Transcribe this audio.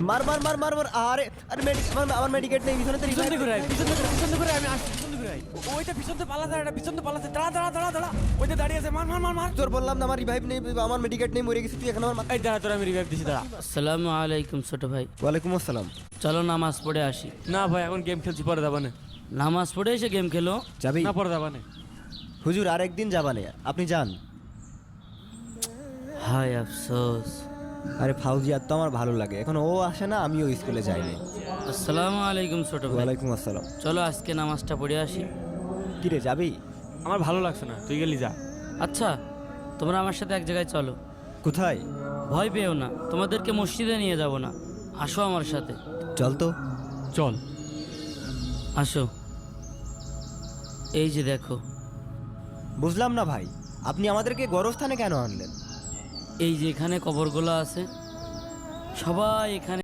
মার মার মার মার মার আরে আরে আমার মেডিকেট নেই পিছনে তো পিছন revive- থেকে ঘুরাই, পিছন থেকে ঘুরাই, আমি আসছি, পিছন থেকে ঘুরাই। ওইটা পিছন থেকে পালাতে, এটা পিছন থেকে পালাতে, দাঁড়া দাঁড়া দাঁড়া দাঁড়া, ওইটা দাঁড়িয়ে আছে, মার মার মার মার। তোর বললাম না আমার রিভাইভ নেই, আমার মেডিকেট নেই, মরে গেছি তুই এখন আমার এই দাঁড়া, তোর আমি রিভাইভ দিছি, দাঁড়া। আসসালামু আলাইকুম ছোট ভাই। ওয়ালাইকুম আসসালাম। চলো নামাজ পড়ে আসি। না ভাই, এখন গেম খেলছি, পরে যাবানে। নামাজ পড়ে এসে গেম খেলো? যাবি না, পরে যাবানে। হুজুর আরেকদিন যাবানে, আপনি যান। হায় আফসোস। আরে ফাউজিয়ার তো আমার ভালো লাগে, এখন ও আসে না, আমিও স্কুলে যাইনি। আসসালামু আলাইকুম ছোট ভাই। ওয়ালাইকুম আসসালাম। চলো আজকে নামাজটা পড়ে আসি। কি রে যাবি? আমার ভালো লাগছে না, তুই গেলি যা। আচ্ছা তোমরা আমার সাথে এক জায়গায় চলো। কোথায়? ভয় পেও না, তোমাদেরকে মসজিদে নিয়ে যাব না, আসো আমার সাথে। চল তো। চল। আসো। এই যে দেখো, বুঝলাম না ভাই, আপনি আমাদেরকে গরস্থানে কেন আনলেন? এই যে এখানে কবরগুলো আছে, সবাই এখানে